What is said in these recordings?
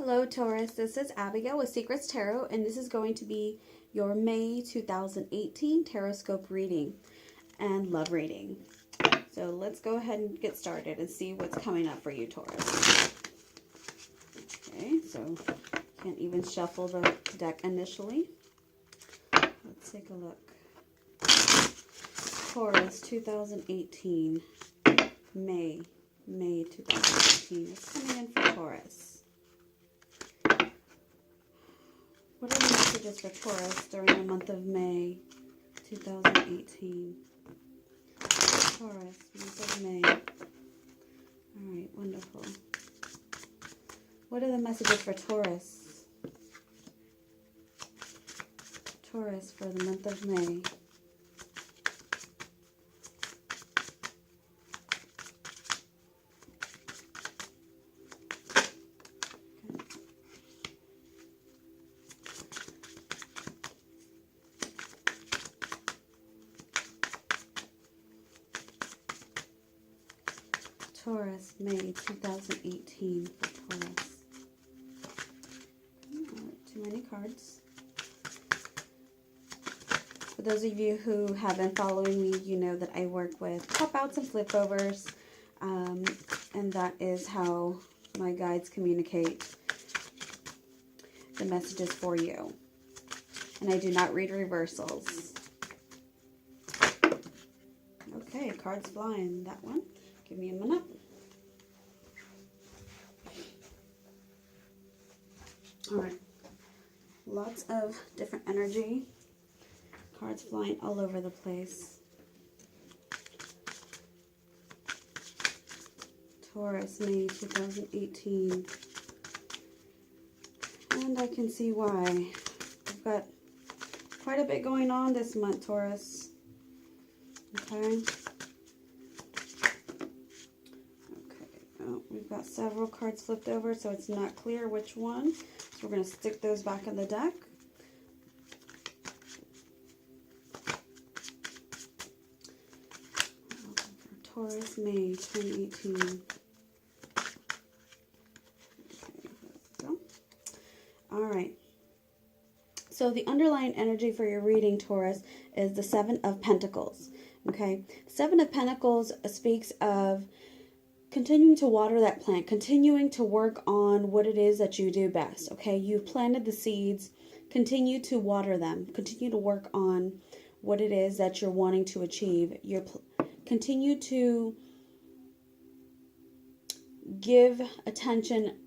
Hello Taurus, this is Abigail with Secrets Tarot, and this is going to be your May 2018 Taroscope reading and love reading. So let's go ahead and get started and see what's coming up for you, Taurus. Okay, so can't even shuffle the deck initially. Let's take a look. Taurus 2018, May 2018. What's coming in for Taurus? What are the messages for Taurus during the month of May 2018? Taurus, month of May. Alright, wonderful. What are the messages for Taurus? Taurus for the month of May. Taurus, May 2018 for Taurus. Too many cards. For those of you who have been following me, you know that I work with pop-outs and flip-overs, and that is how my guides communicate the messages for you. And I do not read reversals. Okay, cards flying. That one. Give me a minute. Alright. Lots of different energy. Cards flying all over the place. Taurus, May 2018. And I can see why. We've got quite a bit going on this month, Taurus. Okay. We've got several cards flipped over, so it's not clear which one. So we're going to stick those back in the deck. For Taurus, May 2018. Okay, there we go. All right. So the underlying energy for your reading, Taurus, is the Seven of Pentacles. Okay, Seven of Pentacles speaks of continuing to water that plant, continuing to work on what it is that you do best, okay? You've planted the seeds, continue to water them, continue to work on what it is that you're wanting to achieve. Continue to give attention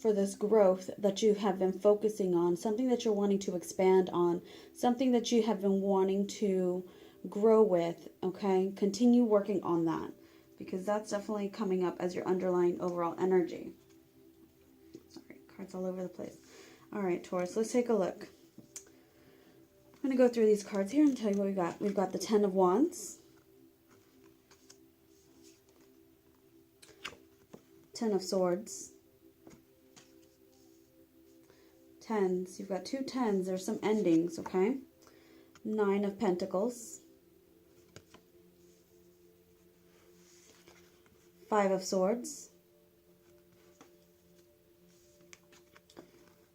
for this growth that you have been focusing on, something that you're wanting to expand on, something that you have been wanting to grow with, okay? Continue working on that, because that's definitely coming up as your underlying overall energy. Sorry, cards all over the place. All right, Taurus, let's take a look. I'm going to go through these cards here and tell you what we got. We've got the Ten of Wands, Ten of Swords, Tens. You've got two tens. There's some endings, okay? Nine of Pentacles, Five of Swords,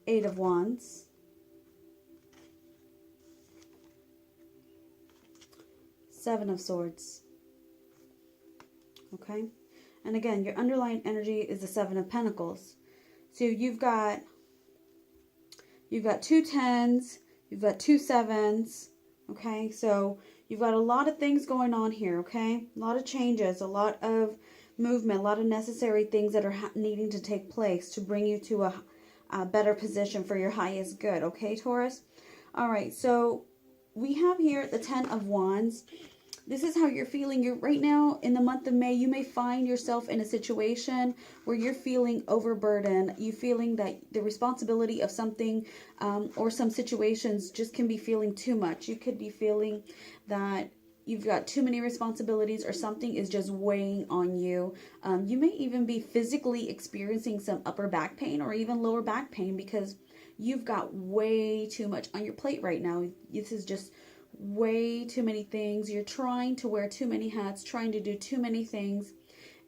Eight of Wands, Seven of Swords. Okay? And again, your underlying energy is the Seven of Pentacles. So you've got two tens, you've got two sevens, okay? So you've got a lot of things going on here, okay? A lot of changes, a lot of movement, a lot of necessary things that are needing to take place to bring you to a better position for your highest good, okay, Taurus? All right, so we have here the Ten of Wands. This is how you're feeling. You're right now in the month of May, you may find yourself in a situation where you're feeling overburdened. You feeling that the responsibility of something or some situations just can be feeling too much. You could be feeling that you've got too many responsibilities or something is just weighing on you. You may even be physically experiencing some upper back pain or even lower back pain because you've got way too much on your plate right now. This is just way too many things. You're trying to wear too many hats, trying to do too many things,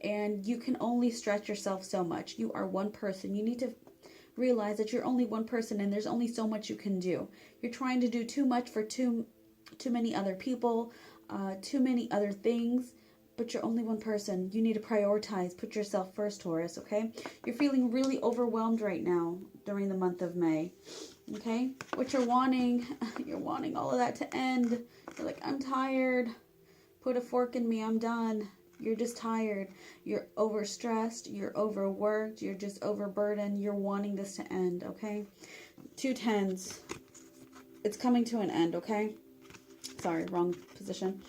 and you can only stretch yourself so much. You are one person. You need to realize that you're only one person and there's only so much you can do. You're trying to do too much for too many other people, too many other things, but you're only one person. You need to prioritize. Put yourself first, Taurus, okay? You're feeling really overwhelmed right now during the month of May, okay? What you're wanting all of that to end. You're like, I'm tired. Put a fork in me. I'm done. You're just tired. You're overstressed. You're overworked. You're just overburdened. You're wanting this to end, okay? 2 tens. It's coming to an end, okay? Sorry, wrong position.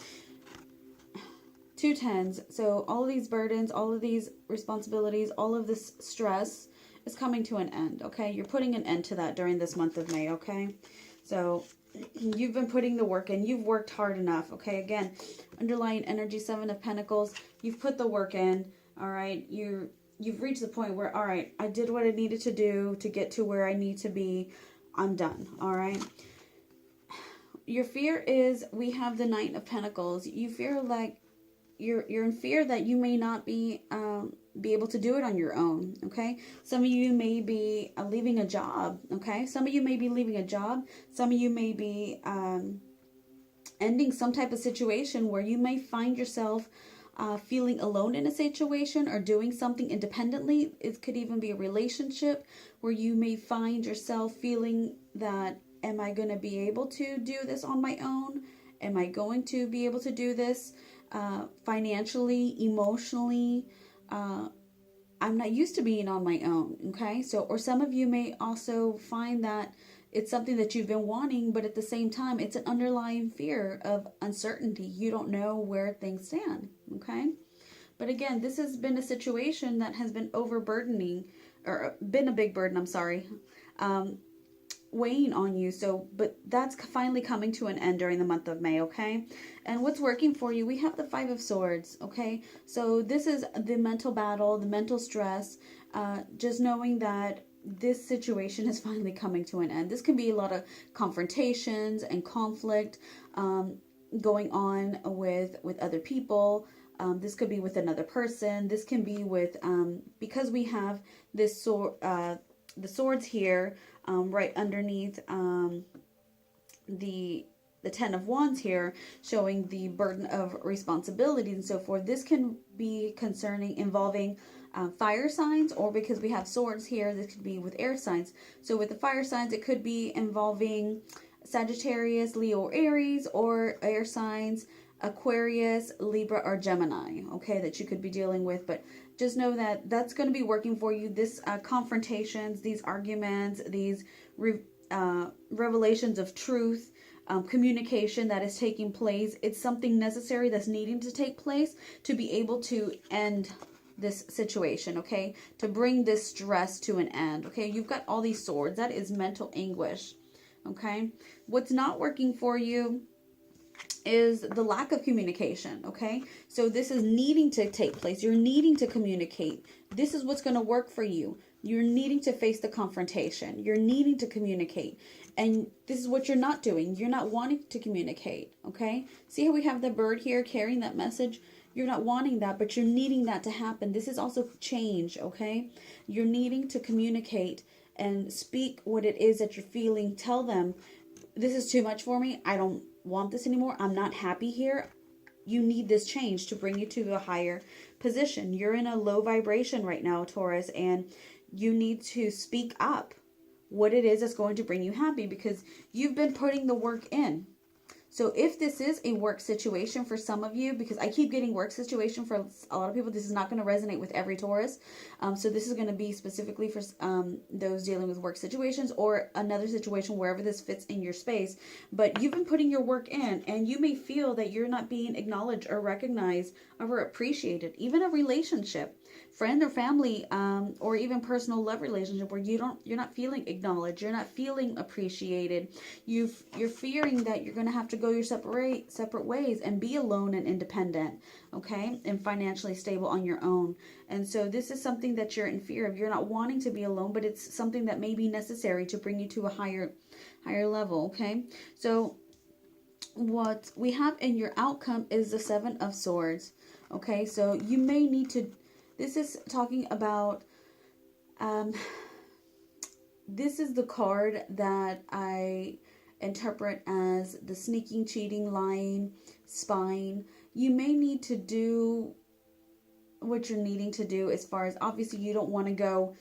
2 tens. So all of these burdens, all of these responsibilities, all of this stress is coming to an end, okay? You're putting an end to that during this month of May, okay? So you've been putting the work in. You've worked hard enough, okay? Again, underlying energy, 7 of Pentacles. You've put the work in, all right? You've reached the point where, all right, I did what I needed to do to get to where I need to be. I'm done, all right? Your fear is, we have the Knight of Pentacles. You feel like you're in fear that you may not be able to do it on your own, okay? Some of you may be leaving a job, okay? Some of you may be leaving a job. Some of you may be ending some type of situation where you may find yourself feeling alone in a situation or doing something independently. It could even be a relationship where you may find yourself feeling that, am I going to be able to do this on my own? Am I going to be able to do this financially, emotionally? I'm not used to being on my own, okay? So, or some of you may also find that it's something that you've been wanting, but at the same time, it's an underlying fear of uncertainty. You don't know where things stand, okay? But again, this has been a situation that has been overburdening, or been a big burden, I'm sorry, weighing on you. So, but that's finally coming to an end during the month of May, okay? And what's working for you? We have the 5 of Swords, okay? So this is the mental battle, the mental stress, just knowing that this situation is finally coming to an end. This can be a lot of confrontations and conflict going on with other people. This could be with another person. This can be with, because we have this sword, the swords here, right underneath the 10 of Wands here, showing the burden of responsibility and so forth. This can be concerning, involving fire signs, or because we have swords here, this could be with air signs. So with the fire signs, it could be involving Sagittarius, Leo, or Aries, or air signs, Aquarius, Libra, or Gemini, okay, that you could be dealing with. But just know that that's going to be working for you. This confrontations, these arguments, these revelations of truth, communication that is taking place, it's something necessary that's needing to take place to be able to end this situation, okay? To bring this stress to an end, okay? You've got all these swords. That is mental anguish, okay? What's not working for you is the lack of communication, okay? So this is needing to take place. You're needing to communicate. This is what's going to work for you. You're needing to face the confrontation. You're needing to communicate. And this is what you're not doing. You're not wanting to communicate, okay? See how we have the bird here carrying that message? You're not wanting that, but you're needing that to happen. This is also change, okay? You're needing to communicate and speak what it is that you're feeling. Tell them, this is too much for me. I don't want this anymore. I'm not happy here. You need this change to bring you to a higher position. You're in a low vibration right now, Taurus, and you need to speak up what it is that's going to bring you happy, because you've been putting the work in. So if this is a work situation for some of you, because I keep getting work situation for a lot of people, this is not going to resonate with every Taurus. So this is going to be specifically for those dealing with work situations, or another situation wherever this fits in your space. But you've been putting your work in, and you may feel that you're not being acknowledged or recognized or appreciated. Even a relationship, friend or family, or even personal love relationship, where you're not feeling acknowledged, you're not feeling appreciated. You're fearing that you're going to have to go your separate ways and be alone and independent, okay, and financially stable on your own. And so this is something that you're in fear of. You're not wanting to be alone, but it's something that may be necessary to bring you to a higher level, okay? So what we have in your outcome is the 7 of Swords, okay? So you may need to, this is talking about this is the card that I interpret as the sneaking, cheating, lying, spying. You may need to do what you're needing to do, as far as, obviously you don't want to go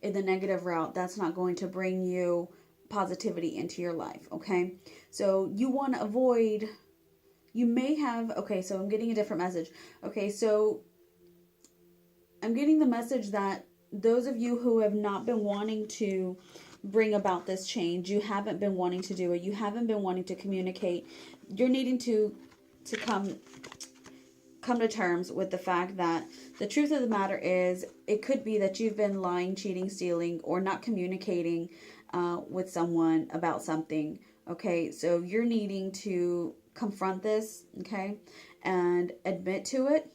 in the negative route. That's not going to bring you positivity into your life, okay? So you want to avoid, you may have, okay, so I'm getting a different message. Okay, so I'm getting the message that those of you who have not been wanting to bring about this change, you haven't been wanting to do it, you haven't been wanting to communicate, you're needing to come to terms with the fact that the truth of the matter is, it could be that you've been lying, cheating, stealing, or not communicating with someone about something. Okay, so you're needing to confront this, okay, and admit to it,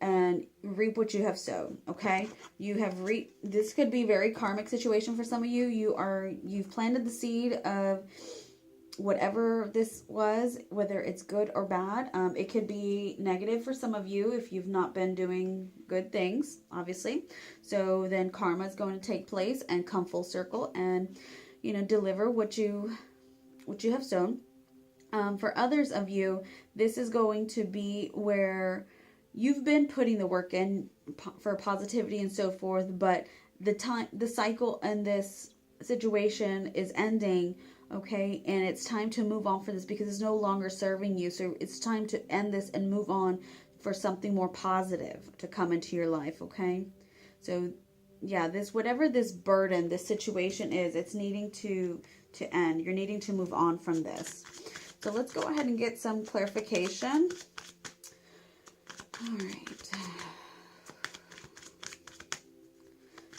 and reap what you have sown. Okay, you have reaped. This could be a very karmic situation for some of you. You've planted the seed of whatever this was, whether it's good or bad. It could be negative for some of you if you've not been doing good things, obviously. So then karma is going to take place and come full circle, and deliver what you have sown. For others of you, this is going to be where you've been putting the work in for positivity and so forth, but the cycle and this situation is ending, okay, and it's time to move on for this because it's no longer serving you. So it's time to end this and move on for something more positive to come into your life, okay? So yeah, whatever this burden, this situation is, it's needing to end. You're needing to move on from this. So let's go ahead and get some clarification.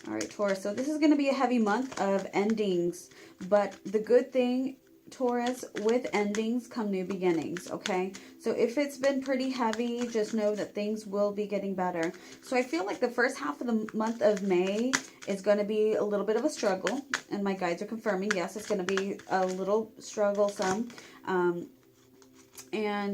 All right, Taurus. So this is going to be a heavy month of endings. But the good thing, Taurus, with endings come new beginnings, okay? So if it's been pretty heavy, just know that things will be getting better. So I feel like the first half of the month of May is going to be a little bit of a struggle. And my guides are confirming, yes, it's going to be a little strugglesome. And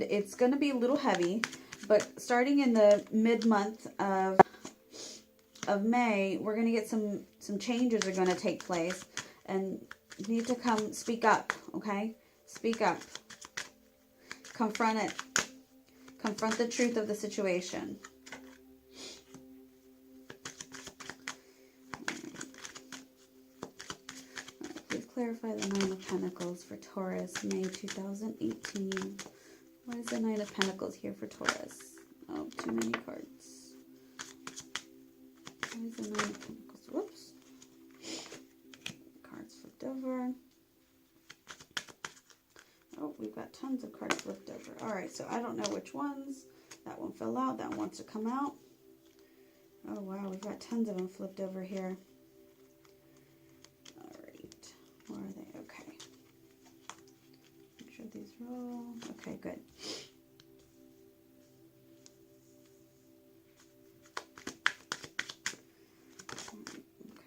it's going to be a little heavy. But starting in the mid-month of May, we're going to get some changes are going to take place. And you need to come speak up, okay? Speak up. Confront it. Confront the truth of the situation. Please clarify the Nine of Pentacles for Taurus, May 2018. Why is the Nine of Pentacles here for Taurus? Oh, too many cards. Why is the Nine of Pentacles? Whoops. Cards flipped over. Oh, we've got tons of cards flipped over. Alright, so I don't know which ones. That one fell out. That one wants to come out. Oh, wow. We've got tons of them flipped over here. Alright. Where are they? Okay. Make sure these roll. Okay, good.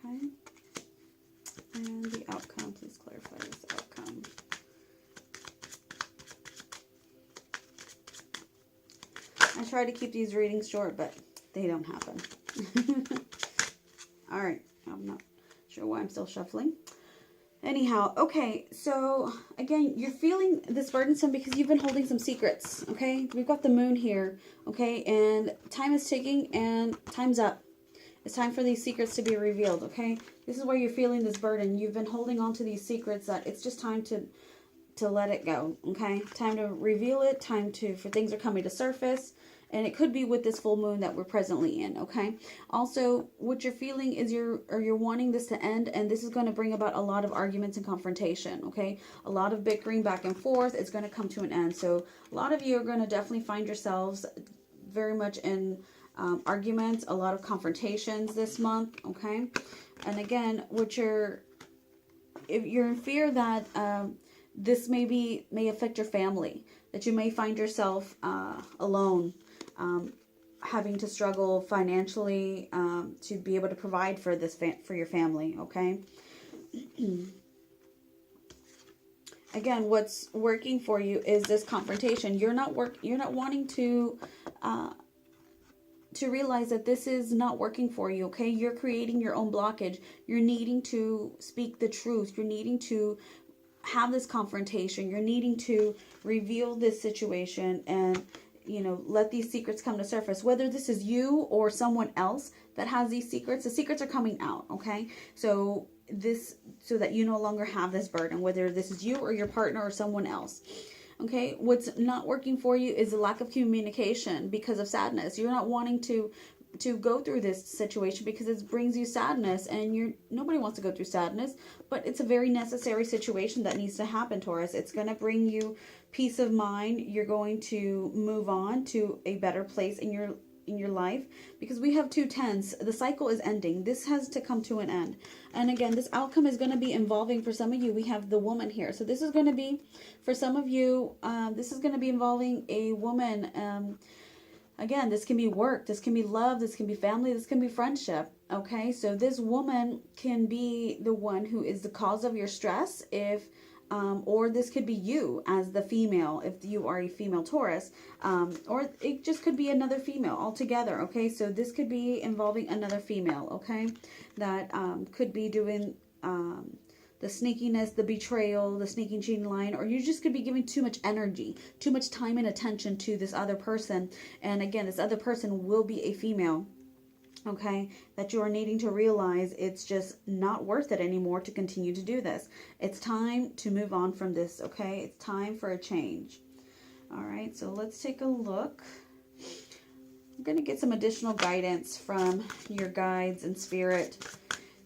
Okay. And the outcome. Please clarify this outcome. I try to keep these readings short, but they don't happen. All right. I'm not sure why I'm still shuffling. Anyhow, okay. So, again, you're feeling this burdensome because you've been holding some secrets, okay? We've got the moon here, okay? And time is ticking and time's up. It's time for these secrets to be revealed, okay? This is where you're feeling this burden. You've been holding on to these secrets that it's just time to let it go, okay? Time to reveal it, for things are coming to surface, and it could be with this full moon that we're presently in, okay? Also, what you're feeling is you're wanting this to end, and this is going to bring about a lot of arguments and confrontation, okay? A lot of bickering back and forth. It's going to come to an end. So a lot of you are going to definitely find yourselves very much in arguments, a lot of confrontations this month, okay? And again, if you're in fear that this may affect your family, that you may find yourself alone, having to struggle financially to be able to provide for for your family, okay? Again, what's working for you is this confrontation. You're not wanting to to realize that this is not working for you, okay? You're creating your own blockage. You're needing to speak the truth. You're needing to have this confrontation. You're needing to reveal this situation and, you know, let these secrets come to surface. Whether this is you or someone else that has these secrets, the secrets are coming out, okay? So that you no longer have this burden, whether this is you or your partner or someone else. Okay, what's not working for you is the lack of communication because of sadness. You're not wanting to go through this situation because it brings you sadness, and nobody wants to go through sadness, but it's a very necessary situation that needs to happen, Taurus. It's going to bring you peace of mind. You're going to move on to a better place in your life, because we have 2 10s. The cycle is ending. This has to come to an end. And again, this outcome is going to be involving, for some of you, we have the woman here. So this is going to be, for some of you, this is going to be involving a woman. Again, this can be work, this can be love, this can be family, this can be friendship. Okay, so this woman can be the one who is the cause of your stress, or this could be you as the female, if you are a female Taurus, or it just could be another female altogether. Okay, so this could be involving another female, okay, that could be doing the sneakiness, the betrayal, the sneaking, cheating, lying, or you just could be giving too much energy, too much time and attention to this other person. And again, this other person will be a female, okay, that you are needing to realize it's just not worth it anymore to continue to do this. It's time to move on from this, okay? It's time for a change. All right, so let's take a look. I'm going to get some additional guidance from your guides and spirit.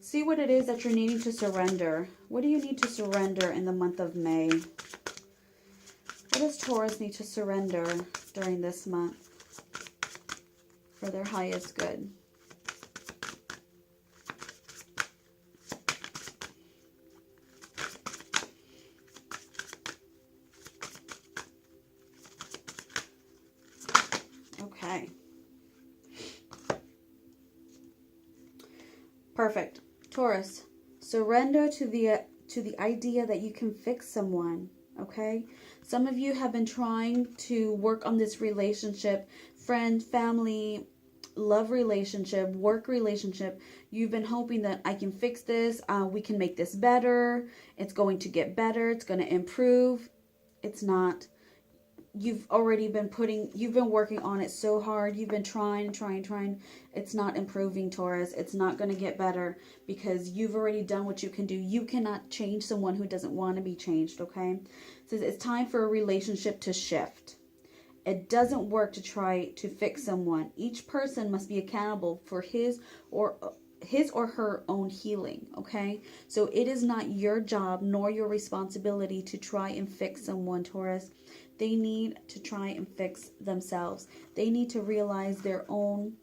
See what it is that you're needing to surrender. What do you need to surrender in the month of May? What does Taurus need to surrender during this month for their highest good? Okay. Perfect. Taurus, surrender to the idea that you can fix someone, okay? Some of you have been trying to work on this relationship, friend, family, love relationship, work relationship. You've been hoping that I can fix this, we can make this better, it's going to get better, it's going to improve. It's not. You've been working on it so hard. You've been trying. It's not improving, Taurus. It's not going to get better because you've already done what you can do. You cannot change someone who doesn't want to be changed, okay? It says it's time for a relationship to shift. It doesn't work to try to fix someone. Each person must be accountable for his or her own healing, okay? So it is not your job nor your responsibility to try and fix someone, Taurus. They need to try and fix themselves. They need to realize their own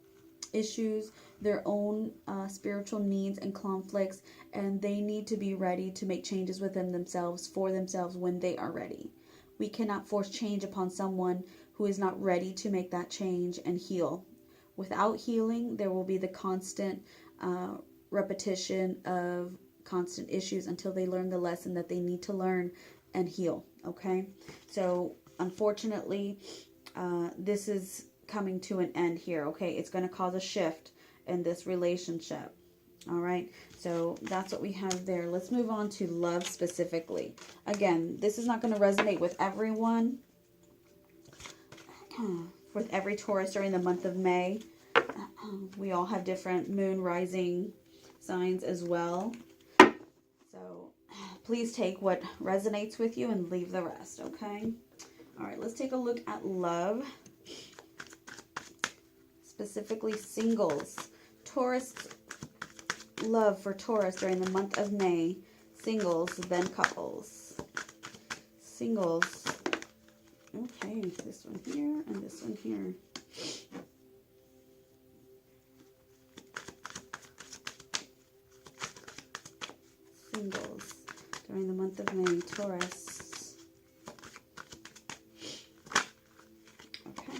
issues, their own spiritual needs and conflicts, and they need to be ready to make changes within themselves, for themselves, when they are ready. We cannot force change upon someone who is not ready to make that change and heal. Without healing, there will be the constant repetition of constant issues until they learn the lesson that they need to learn and heal, okay? So unfortunately, this is coming to an end here, okay? It's going to cause a shift in this relationship, all right? So that's what we have there. Let's move on to love specifically. Again, this is not going to resonate with everyone, with every Taurus during the month of May. We all have different moon rising signs as well. So please take what resonates with you and leave the rest, okay? All right, let's take a look at love. Specifically singles. Taurus, love for Taurus during the month of May. Singles, then couples. Singles. Okay, this one here and this one here. Singles during the month of May, Taurus. Okay.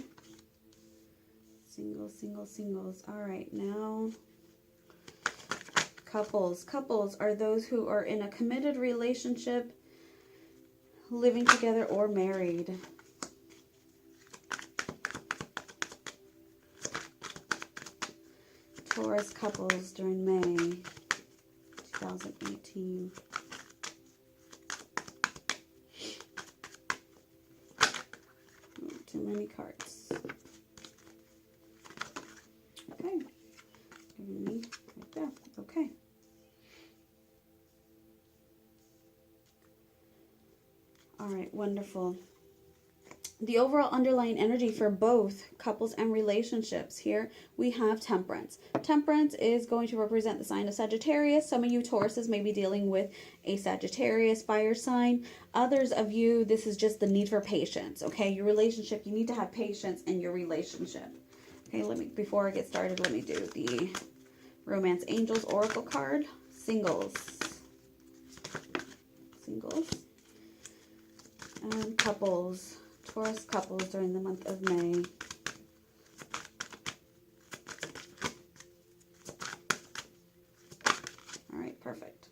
Singles. All right, now couples. Couples are those who are in a committed relationship, living together, or married. Taurus couples during May 2018. Too many cards. Okay. Giving me right there. Okay. All right, wonderful. The overall underlying energy for both couples and relationships here, we have Temperance. Temperance is going to represent the sign of Sagittarius. Some of you Tauruses may be dealing with a Sagittarius fire sign. Others of you, this is just the need for patience, okay? Your relationship, you need to have patience in your relationship. Okay, before I get started, let me do the Romance Angels Oracle card. Singles. And couples. Taurus couples during the month of May. All right, perfect.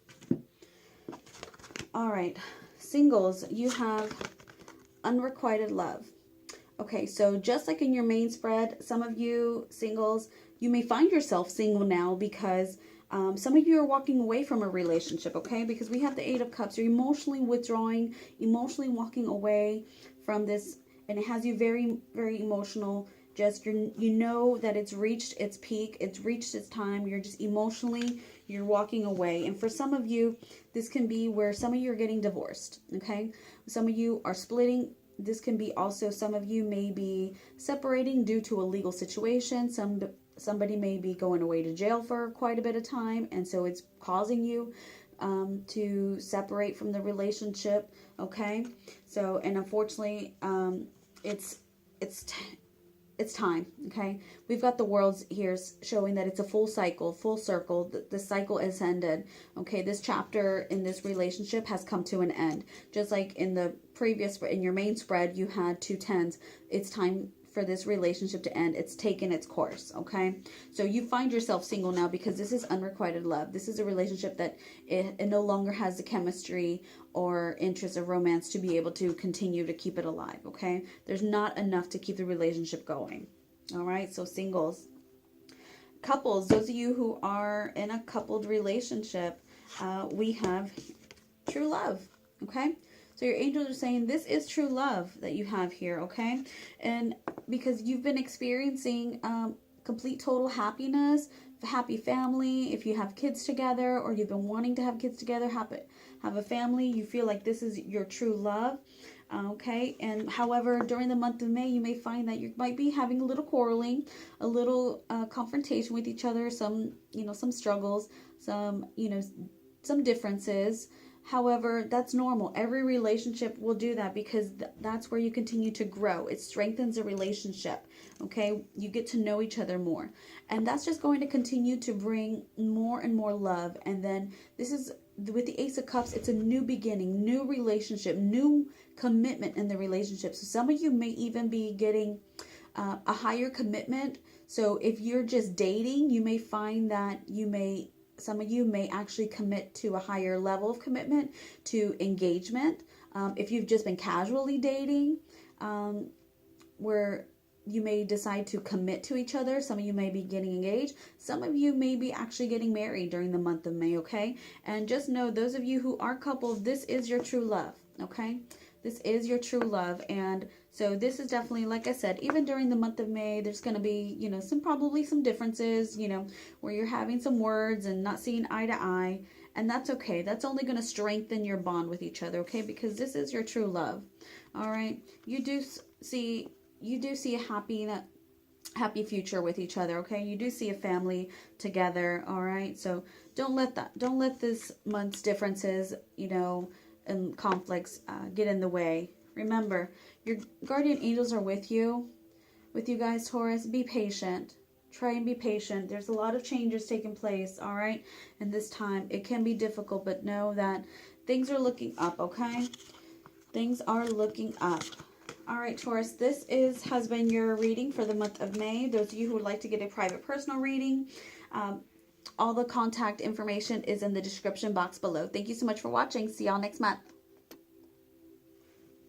All right, singles, you have unrequited love. Okay, so just like in your main spread, some of you singles, you may find yourself single now because some of you are walking away from a relationship, okay? Because we have the Eight of Cups. You're emotionally withdrawing, emotionally walking away from this, and it has you very, very emotional. Just, you know that it's reached its peak, it's reached its time. You're just emotionally, you're walking away. And for some of you, this can be where some of you are getting divorced, okay? Some of you are splitting. This can be also, some of you may be separating due to a legal situation. Somebody may be going away to jail for quite a bit of time, and so it's causing you to separate from the relationship, okay? So, and unfortunately, it's time, okay? We've got the worlds here showing that it's a full cycle, full circle. The cycle has ended, okay? This chapter in this relationship has come to an end. Just like in the previous, in your main spread, you had 2 10s. It's time for this relationship to end. It's taken its course, okay? So you find yourself single now because this is unrequited love. This is a relationship that it no longer has the chemistry or interest or romance to be able to continue to keep it alive, okay? There's not enough to keep the relationship going, all right? So singles. Couples, those of you who are in a coupled relationship, we have true love, okay? So your angels are saying this is true love that you have here, okay? And because you've been experiencing complete total happiness, happy family, if you have kids together or you've been wanting to have kids together, have a family, you feel like this is your true love, okay? And however, during the month of May, you may find that you might be having a little quarreling, a little confrontation with each other, some struggles, some differences. However, that's normal. Every relationship will do that because that's where you continue to grow. It strengthens a relationship, okay? You get to know each other more. And that's just going to continue to bring more and more love. And then this is, with the Ace of Cups, it's a new beginning, new relationship, new commitment in the relationship. So some of you may even be getting a higher commitment. So if you're just dating, you may find that some of you may actually commit to a higher level of commitment, to engagement. If you've just been casually dating, where you may decide to commit to each other. Some of you may be getting engaged. Some of you may be actually getting married during the month of May, okay? And just know, those of you who are coupled, this is your true love, okay? This is your true love. And so this is definitely, like I said, even during the month of May, there's going to be, probably some differences, where you're having some words and not seeing eye to eye. And that's okay. That's only going to strengthen your bond with each other, okay? Because this is your true love, all right? You do see a happy future with each other, okay? You do see a family together, all right? So don't let this month's differences, and conflicts get in the way. Remember, your guardian angels are with you guys, Taurus. Be patient. Try and be patient. There's a lot of changes taking place, all right? And this time, it can be difficult, but know that things are looking up, okay? Things are looking up. All right, Taurus, this has been your reading for the month of May. Those of you who would like to get a private personal reading, all the contact information is in the description box below. Thank you so much for watching. See y'all next month.